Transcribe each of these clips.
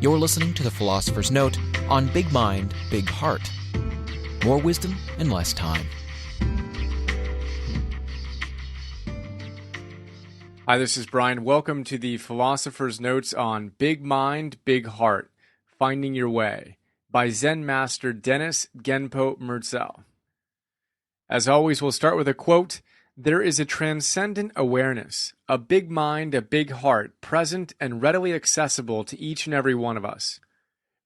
You're listening to the Philosopher's Note on Big Mind, Big Heart. More wisdom in less time. Hi, this is Brian. Welcome to the Philosopher's Notes on Big Mind, Big Heart, Finding Your Way by Zen Master Dennis Genpo Marzel. As always, we'll start with a quote. There is a transcendent awareness, a big mind, a big heart, present and readily accessible to each and every one of us.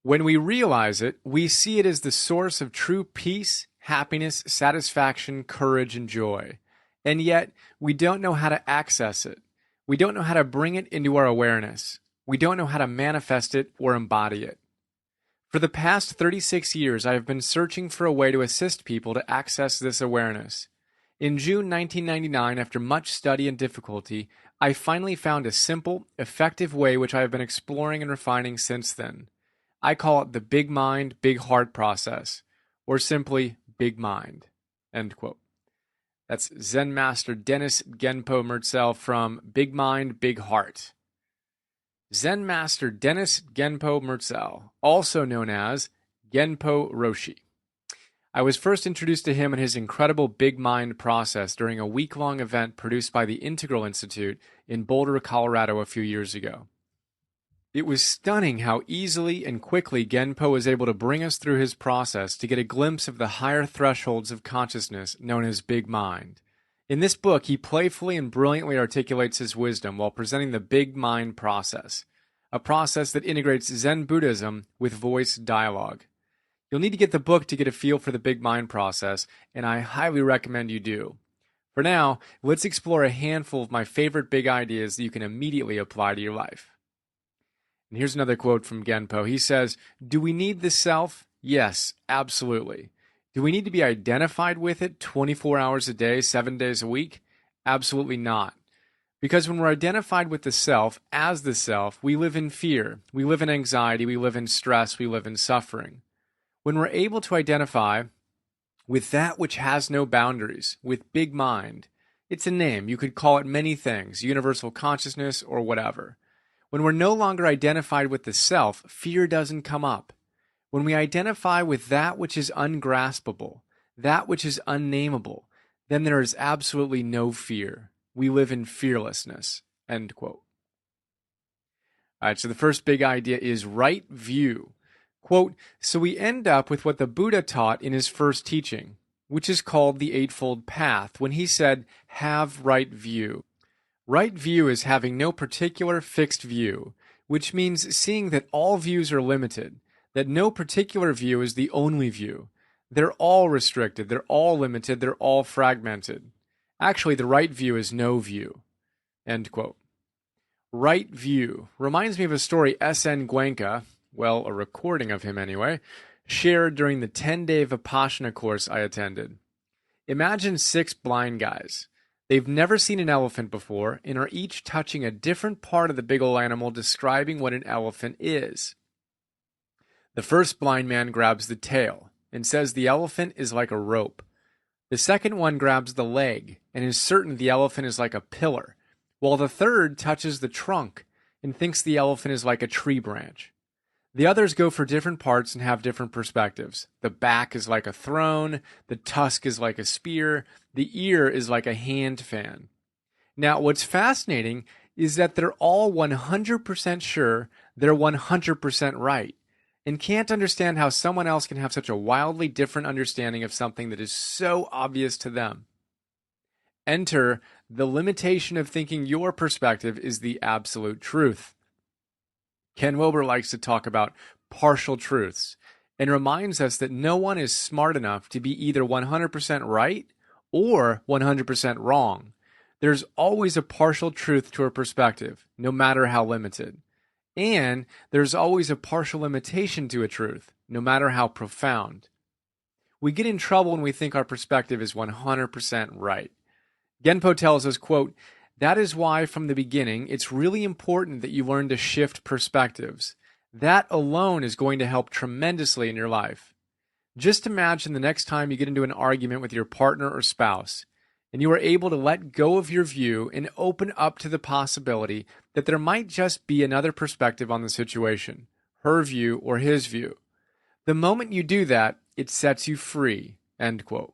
When we realize it, we see it as the source of true peace, happiness, satisfaction, courage, and joy. And yet, we don't know how to access it. We don't know how to bring it into our awareness. We don't know how to manifest it or embody it. For the past 36 years, I have been searching for a way to assist people to access this awareness. In June 1999, after much study and difficulty, I finally found a simple, effective way which I have been exploring and refining since then. I call it the Big Mind, Big Heart process, or simply Big Mind. End quote. That's Zen Master Dennis Genpo Marzel from Big Mind, Big Heart. Zen Master Dennis Genpo Marzel, also known as Genpo Roshi. I was first introduced to him and his incredible Big Mind process during a week-long event produced by the Integral Institute in Boulder, Colorado a few years ago. It was stunning how easily and quickly Genpo was able to bring us through his process to get a glimpse of the higher thresholds of consciousness known as Big Mind. In this book, he playfully and brilliantly articulates his wisdom while presenting the Big Mind process, a process that integrates Zen Buddhism with voice dialogue. You'll need to get the book to get a feel for the Big Mind process, and I highly recommend you do. For now, let's explore a handful of my favorite big ideas that you can immediately apply to your life. And here's another quote from Genpo. He says, "Do we need the self? Yes, absolutely. Do we need to be identified with it 24 hours a day, 7 days a week? Absolutely not. Because when we're identified with the self, as the self, we live in fear, we live in anxiety, we live in stress, we live in suffering. When we're able to identify with that which has no boundaries, with Big Mind, it's a name. You could call it many things, universal consciousness or whatever. When we're no longer identified with the self, fear doesn't come up. When we identify with that which is ungraspable, that which is unnameable, then there is absolutely no fear. We live in fearlessness." End quote. All right, so the first big idea is right view. Quote, "So we end up with what the Buddha taught in his first teaching, which is called the Eightfold Path, when he said, have right view. Right view is having no particular fixed view, which means seeing that all views are limited, that no particular view is the only view. They're all restricted, they're all limited, they're all fragmented. Actually, the right view is no view." End quote. Right view reminds me of a story S.N. Goenka, well, a recording of him anyway, shared during the 10-day Vipassana course I attended. Imagine 6 blind guys. They've never seen an elephant before and are each touching a different part of the big ol' animal, describing what an elephant is. The first blind man grabs the tail and says the elephant is like a rope. The second one grabs the leg and is certain the elephant is like a pillar, while the third touches the trunk and thinks the elephant is like a tree branch. The others go for different parts and have different perspectives. The back is like a throne, the tusk is like a spear, the ear is like a hand fan. Now, what's fascinating is that they're all 100% sure they're 100% right, and can't understand how someone else can have such a wildly different understanding of something that is so obvious to them. Enter the limitation of thinking your perspective is the absolute truth. Ken Wilber likes to talk about partial truths and reminds us that no one is smart enough to be either 100% right or 100% wrong. There's always a partial truth to a perspective, no matter how limited. And there's always a partial limitation to a truth, no matter how profound. We get in trouble when we think our perspective is 100% right. Genpo tells us, quote, "That is why from the beginning it's really important that you learn to shift perspectives. That alone is going to help tremendously in your life. Just imagine the next time you get into an argument with your partner or spouse, and you are able to let go of your view and open up to the possibility that there might just be another perspective on the situation, her view, or his view. The moment you do that, it sets you free. End quote.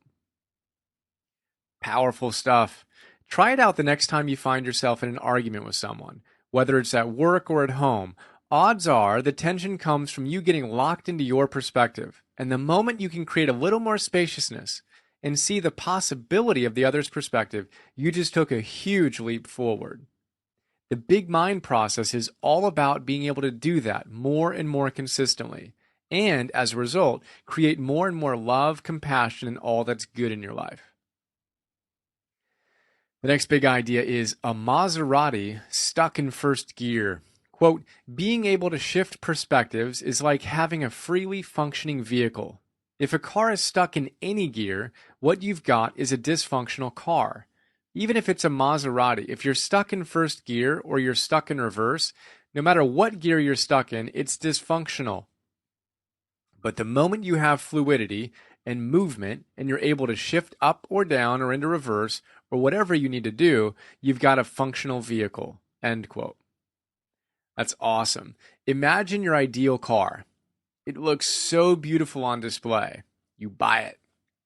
Powerful stuff. Try it out the next time you find yourself in an argument with someone, whether it's at work or at home. Odds are the tension comes from you getting locked into your perspective. And the moment you can create a little more spaciousness and see the possibility of the other's perspective, you just took a huge leap forward. The big mind process is all about being able to do that more and more consistently. And as a result, create more and more love, compassion, and all that's good in your life. The next big idea is a Maserati stuck in first gear. Quote, being able to shift perspectives is like having a freely functioning vehicle. If a car is stuck in any gear, what you've got is a dysfunctional car. Even if it's a Maserati, if you're stuck in first gear or you're stuck in reverse, no matter what gear you're stuck in, it's dysfunctional. But the moment you have fluidity and movement and you're able to shift up or down or into reverse or whatever you need to do, you've got a functional vehicle. End quote. That's awesome. Imagine your ideal car. It looks so beautiful on display. You buy it.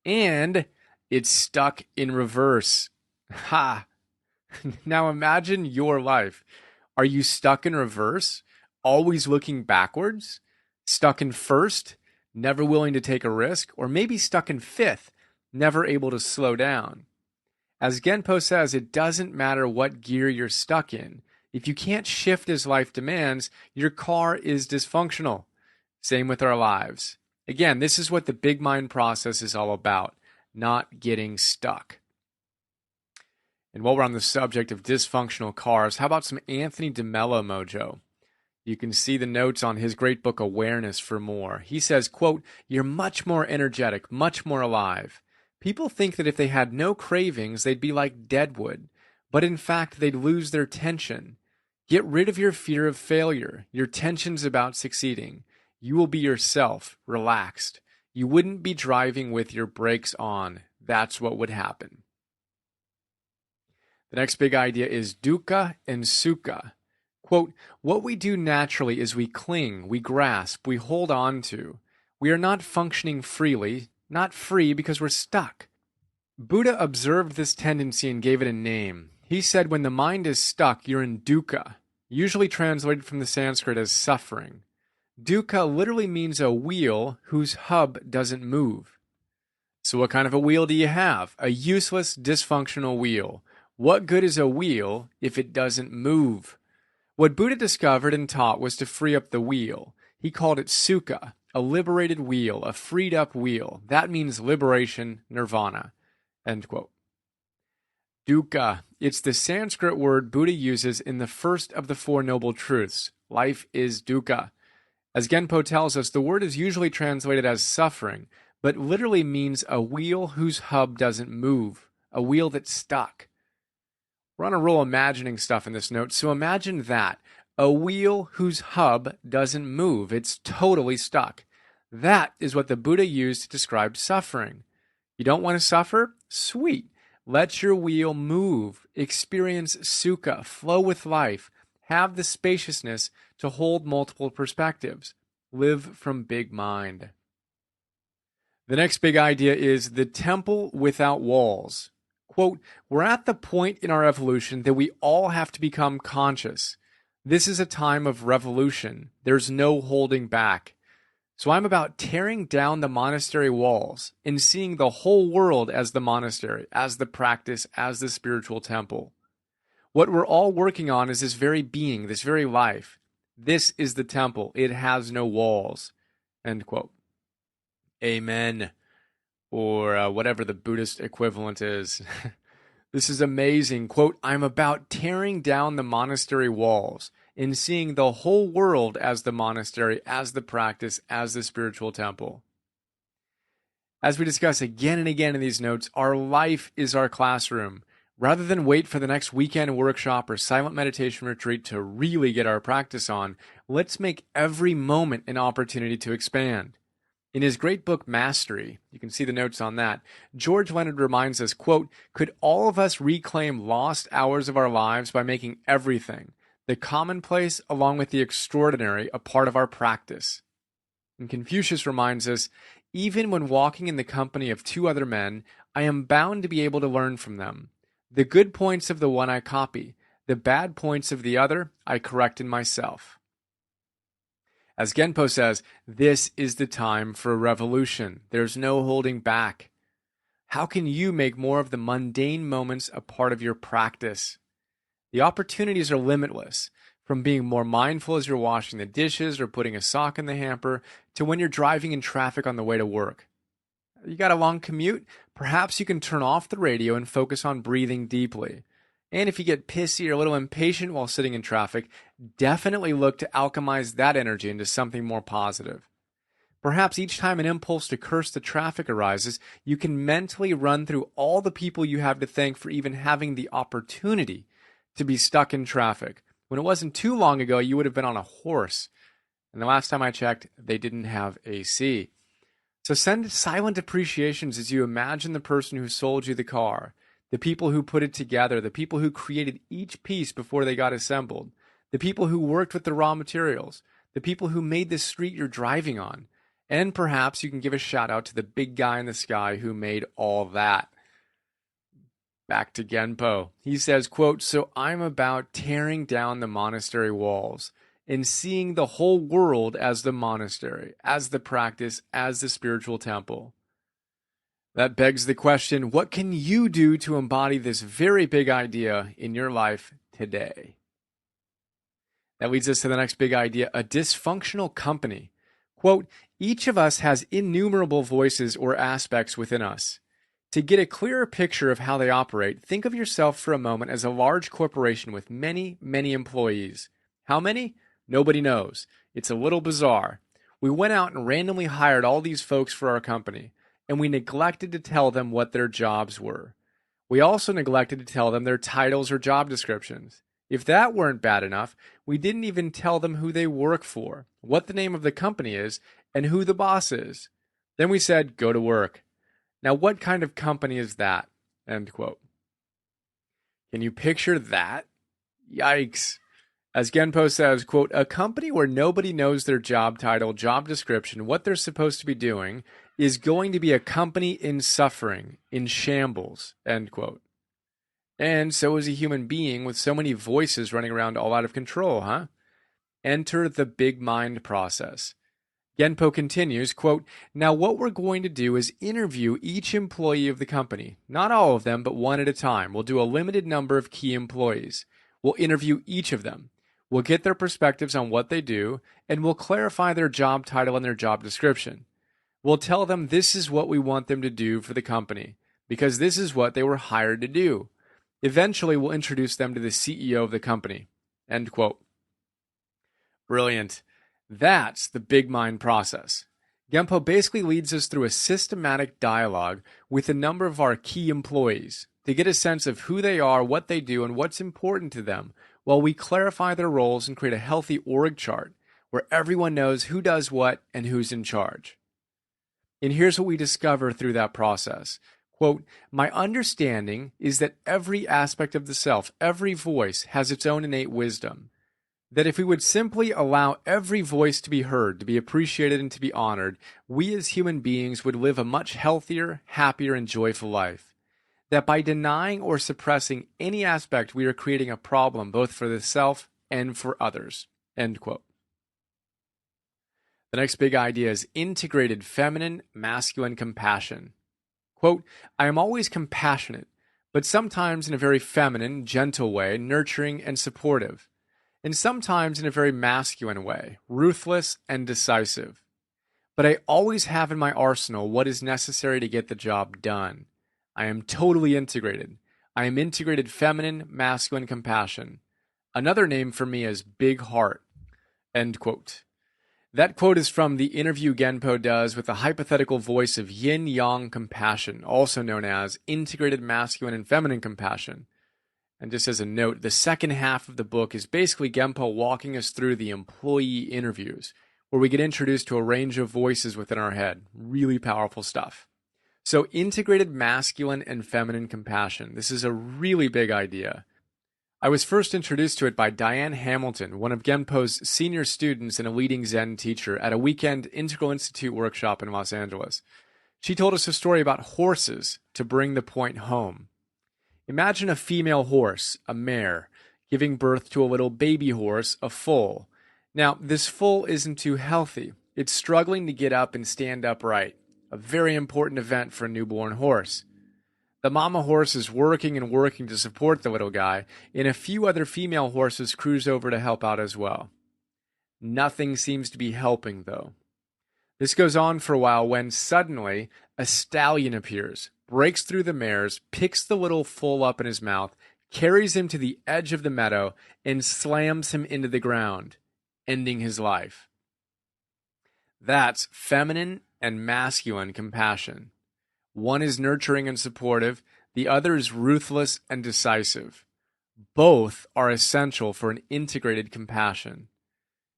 And it's stuck in reverse. Ha! Now imagine your life. Are you stuck in reverse? Always looking backwards? Stuck in first? Never willing to take a risk? Or maybe stuck in fifth? Never able to slow down? As Genpo says, it doesn't matter what gear you're stuck in. If you can't shift as life demands, your car is dysfunctional. Same with our lives. Again, this is what the big mind process is all about, not getting stuck. And while we're on the subject of dysfunctional cars, how about some Anthony DeMello mojo? You can see the notes on his great book, Awareness, for more. He says, quote, you're much more energetic, much more alive. People think that if they had no cravings, they'd be like deadwood. But in fact, they'd lose their tension. Get rid of your fear of failure, your tensions about succeeding. You will be yourself, relaxed. You wouldn't be driving with your brakes on. That's what would happen. The next big idea is dukkha and sukha. Quote, what we do naturally is we cling, we grasp, we hold on to. We are not functioning freely, not free because we're stuck. Buddha observed this tendency and gave it a name. He said when the mind is stuck, you're in dukkha, usually translated from the Sanskrit as suffering. Dukkha literally means a wheel whose hub doesn't move. So what kind of a wheel do you have? A useless, dysfunctional wheel. What good is a wheel if it doesn't move? What Buddha discovered and taught was to free up the wheel. He called it sukha, a liberated wheel, a freed up wheel. That means liberation, nirvana. End quote. Dukkha. It's the Sanskrit word Buddha uses in the first of the Four Noble Truths. Life is dukkha. As Genpo tells us, the word is usually translated as suffering, but literally means a wheel whose hub doesn't move, a wheel that's stuck. We're on a roll imagining stuff in this note, so imagine that. A wheel whose hub doesn't move. It's totally stuck. That is what the Buddha used to describe suffering. You don't want to suffer? Sweet. Let your wheel move. Experience sukha. Flow with life. Have the spaciousness to hold multiple perspectives. Live from big mind. The next big idea is the temple without walls. Quote, we're at the point in our evolution that we all have to become conscious. This is a time of revolution. There's no holding back. So I'm about tearing down the monastery walls and seeing the whole world as the monastery, as the practice, as the spiritual temple. What we're all working on is this very being, this very life. This is the temple. It has no walls. End quote. Amen. Or whatever the Buddhist equivalent is. This is amazing. Quote, I'm about tearing down the monastery walls and seeing the whole world as the monastery, as the practice, as the spiritual temple. As we discuss again and again in these notes, our life is our classroom. Rather than wait for the next weekend workshop or silent meditation retreat to really get our practice on, let's make every moment an opportunity to expand. In his great book, Mastery, you can see the notes on that, George Leonard reminds us, quote, could all of us reclaim lost hours of our lives by making everything, the commonplace along with the extraordinary a part of our practice. And Confucius reminds us, even when walking in the company of two other men, I am bound to be able to learn from them. The good points of the one I copy, the bad points of the other I correct in myself. As Genpo says, this is the time for a revolution. There's no holding back. How can you make more of the mundane moments a part of your practice? The opportunities are limitless, from being more mindful as you're washing the dishes or putting a sock in the hamper to when you're driving in traffic on the way to work. You got a long commute? Perhaps you can turn off the radio and focus on breathing deeply. And if you get pissy or a little impatient while sitting in traffic, definitely look to alchemize that energy into something more positive. Perhaps each time an impulse to curse the traffic arises, you can mentally run through all the people you have to thank for even having the opportunity to be stuck in traffic. When it wasn't too long ago, you would have been on a horse. And the last time I checked, they didn't have AC. So send silent appreciations as you imagine the person who sold you the car, the people who put it together, the people who created each piece before they got assembled, the people who worked with the raw materials, the people who made the street you're driving on. And perhaps you can give a shout out to the big guy in the sky who made all that. Back to Genpo. He says, quote, "So I'm about tearing down the monastery walls and seeing the whole world as the monastery, as the practice, as the spiritual temple." That begs the question, what can you do to embody this very big idea in your life today? That leads us to the next big idea, a dysfunctional company. Quote, "Each of us has innumerable voices or aspects within us. To get a clearer picture of how they operate, think of yourself for a moment as a large corporation with many, many employees. How many? Nobody knows. It's a little bizarre. We went out and randomly hired all these folks for our company, and we neglected to tell them what their jobs were. We also neglected to tell them their titles or job descriptions. If that weren't bad enough, we didn't even tell them who they work for, what the name of the company is, and who the boss is. Then we said, go to work. Now, what kind of company is that?" End quote. Can you picture that? Yikes. As Genpo says, quote, "A company where nobody knows their job title, job description, what they're supposed to be doing, is going to be a company in suffering, in shambles," end quote. And so is a human being with so many voices running around all out of control, huh? Enter the big mind process. Genpo continues, quote, "Now what we're going to do is interview each employee of the company. Not all of them, but one at a time. We'll do a limited number of key employees. We'll interview each of them. We'll get their perspectives on what they do, and we'll clarify their job title and their job description. We'll tell them this is what we want them to do for the company, because this is what they were hired to do. Eventually, we'll introduce them to the CEO of the company." End quote. Brilliant. That's the big mind process. Genpo basically leads us through a systematic dialogue with a number of our key employees to get a sense of who they are, what they do, and what's important to them, while we clarify their roles and create a healthy org chart where everyone knows who does what and who's in charge. And here's what we discover through that process. Quote, "My understanding is that every aspect of the self, every voice, has its own innate wisdom. That if we would simply allow every voice to be heard, to be appreciated, and to be honored, we as human beings would live a much healthier, happier, and joyful life. That by denying or suppressing any aspect, we are creating a problem both for the self and for others." End quote. The next big idea is integrated feminine, masculine compassion. Quote, "I am always compassionate, but sometimes in a very feminine, gentle way, nurturing and supportive. And sometimes in a very masculine way, ruthless and decisive. But I always have in my arsenal what is necessary to get the job done. I am totally integrated. I am integrated feminine, masculine compassion. Another name for me is big heart." End quote. That quote is from the interview Genpo does with the hypothetical voice of yin-yang compassion, also known as integrated masculine and feminine compassion. And just as a note, the second half of the book is basically Genpo walking us through the employee interviews, where we get introduced to a range of voices within our head. Really powerful stuff. So integrated masculine and feminine compassion. This is a really big idea. I was first introduced to it by Diane Hamilton, one of Genpo's senior students and a leading Zen teacher, at a weekend Integral Institute workshop in Los Angeles. She told us a story about horses to bring the point home. Imagine a female horse, a mare, giving birth to a little baby horse, a foal. Now, this foal isn't too healthy. It's struggling to get up and stand upright, a very important event for a newborn horse. The mama horse is working and working to support the little guy, and a few other female horses cruise over to help out as well. Nothing seems to be helping, though. This goes on for a while when suddenly a stallion appears, breaks through the mares, picks the little foal up in his mouth, carries him to the edge of the meadow, and slams him into the ground, ending his life. That's feminine and masculine compassion. One is nurturing and supportive, the other is ruthless and decisive. Both are essential for an integrated compassion.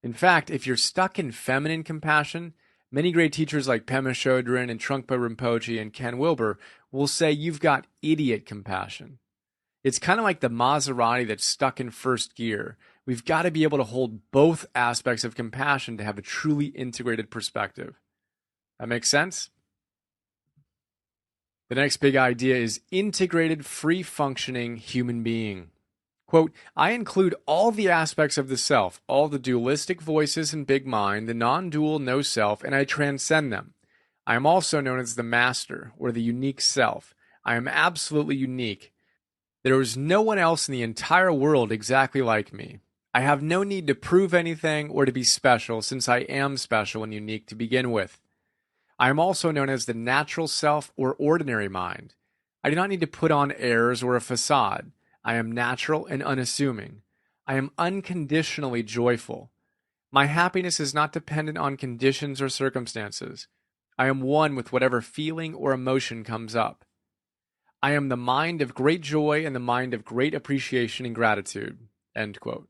In fact, if you're stuck in feminine compassion, many great teachers like Pema Chodron and Trungpa Rinpoche and Ken Wilber will say you've got idiot compassion. It's kind of like the Maserati that's stuck in first gear. We've got to be able to hold both aspects of compassion to have a truly integrated perspective. That makes sense? The next big idea is integrated, free-functioning human being. Quote, I include all the aspects of the self, all the dualistic voices in big mind, the non-dual no self, and I transcend them. I am also known as the master, or the unique self. I am absolutely unique. There is no one else in the entire world exactly like me. I have no need to prove anything or to be special, since I am special and unique to begin with. I am also known as the natural self or ordinary mind. I do not need to put on airs or a facade. I am natural and unassuming. I am unconditionally joyful. My happiness is not dependent on conditions or circumstances. I am one with whatever feeling or emotion comes up. I am the mind of great joy and the mind of great appreciation and gratitude. End quote.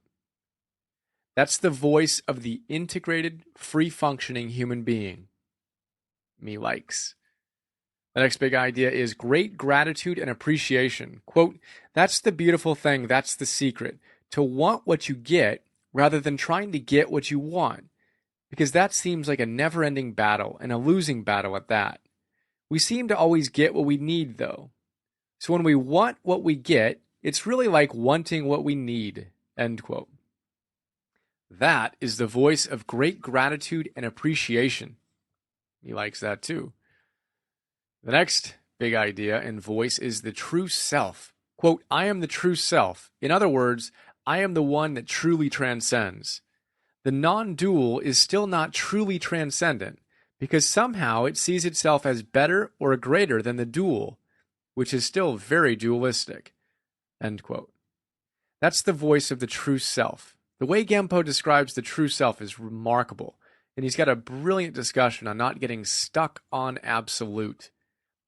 That's the voice of the integrated, free-functioning human being. Me likes. The next big idea is great gratitude and appreciation. Quote, that's the beautiful thing, that's the secret. To want what you get rather than trying to get what you want. Because that seems like a never-ending battle, and a losing battle at that. We seem to always get what we need, though. So when we want what we get, it's really like wanting what we need. End quote. That is the voice of great gratitude and appreciation. He likes that too. The next big idea and voice is the true self. Quote, I am the true self. In other words, I am the one that truly transcends. The non-dual is still not truly transcendent because somehow it sees itself as better or greater than the dual, which is still very dualistic. End quote. That's the voice of the true self. The way Genpo describes the true self is remarkable. And he's got a brilliant discussion on not getting stuck on absolute.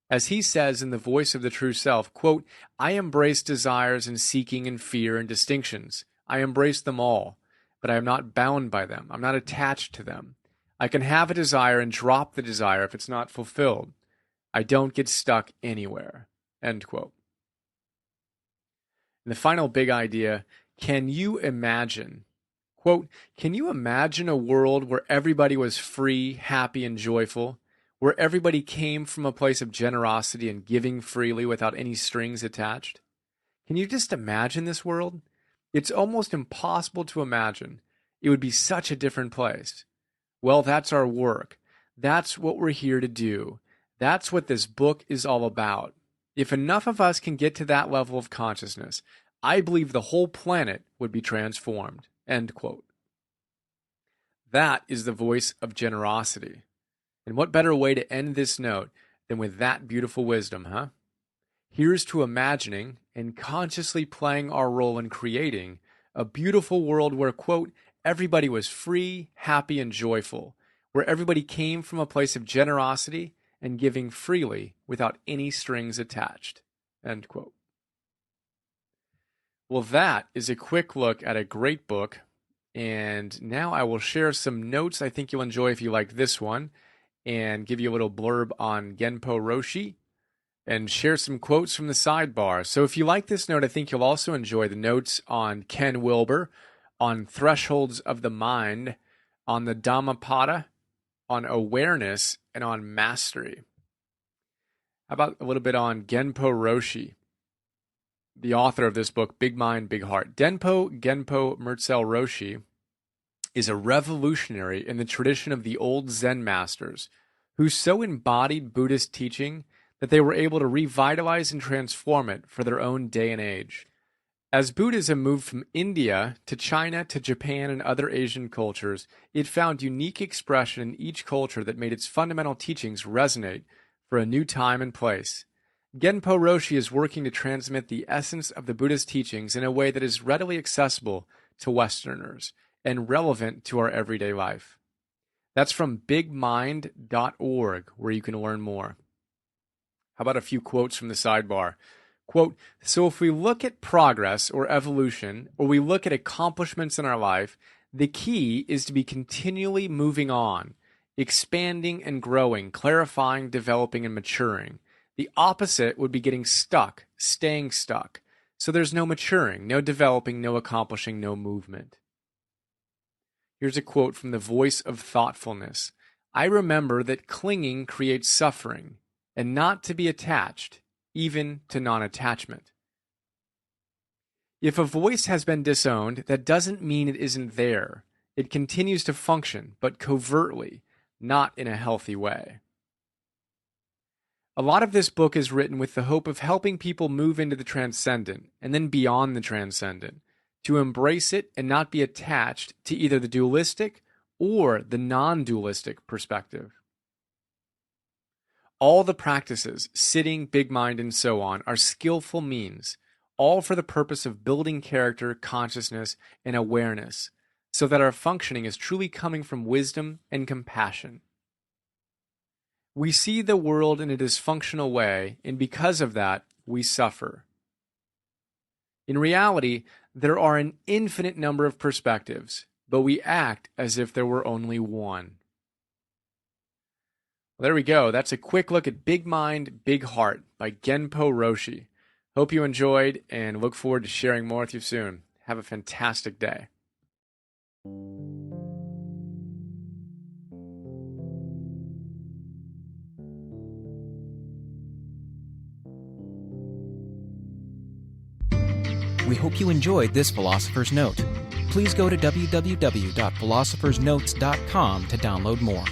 As he says in the voice of the true self, quote, I embrace desires and seeking and fear and distinctions. I embrace them all, but I am not bound by them. I'm not attached to them. I can have a desire and drop the desire if it's not fulfilled. I don't get stuck anywhere. End quote. And the final big idea, can you imagine? Quote, can you imagine a world where everybody was free, happy, and joyful, where everybody came from a place of generosity and giving freely without any strings attached? Can you just imagine this world? It's almost impossible to imagine. It would be such a different place. Well, that's our work. That's what we're here to do. That's what this book is all about. If enough of us can get to that level of consciousness, I believe the whole planet would be transformed. End quote. That is the voice of generosity. And what better way to end this note than with that beautiful wisdom, huh? Here's to imagining and consciously playing our role in creating a beautiful world where, quote, everybody was free, happy, and joyful, where everybody came from a place of generosity and giving freely without any strings attached. End quote. Well, that is a quick look at a great book, and now I will share some notes I think you'll enjoy if you like this one, and give you a little blurb on Genpo Roshi, and share some quotes from the sidebar. So if you like this note, I think you'll also enjoy the notes on Ken Wilber, on thresholds of the mind, on the Dhammapada, on awareness, and on mastery. How about a little bit on Genpo Roshi, the author of this book, Big Mind, Big Heart? Genpo Marzel Roshi is a revolutionary in the tradition of the old Zen masters who so embodied Buddhist teaching that they were able to revitalize and transform it for their own day and age. As Buddhism moved from India to China to Japan and other Asian cultures, it found unique expression in each culture that made its fundamental teachings resonate for a new time and place. Genpo Roshi is working to transmit the essence of the Buddhist teachings in a way that is readily accessible to Westerners and relevant to our everyday life. That's from bigmind.org, where you can learn more. How about a few quotes from the sidebar? Quote, "So if we look at progress or evolution, or we look at accomplishments in our life, the key is to be continually moving on, expanding and growing, clarifying, developing, and maturing. The opposite would be getting stuck, staying stuck. So there's no maturing, no developing, no accomplishing, no movement." Here's a quote from the Voice of Thoughtfulness. "I remember that clinging creates suffering, and not to be attached, even to non-attachment." If a voice has been disowned, that doesn't mean it isn't there. It continues to function, but covertly, not in a healthy way. A lot of this book is written with the hope of helping people move into the transcendent, and then beyond the transcendent, to embrace it and not be attached to either the dualistic or the non-dualistic perspective. All the practices, sitting, big mind, and so on, are skillful means, all for the purpose of building character, consciousness, and awareness, so that our functioning is truly coming from wisdom and compassion. We see the world in a dysfunctional way, and because of that, we suffer. In reality, there are an infinite number of perspectives, but we act as if there were only one. Well, there we go. That's a quick look at Big Mind, Big Heart by Genpo Roshi. Hope you enjoyed and look forward to sharing more with you soon. Have a fantastic day. We hope you enjoyed this Philosopher's Note. Please go to www.philosophersnotes.com to download more.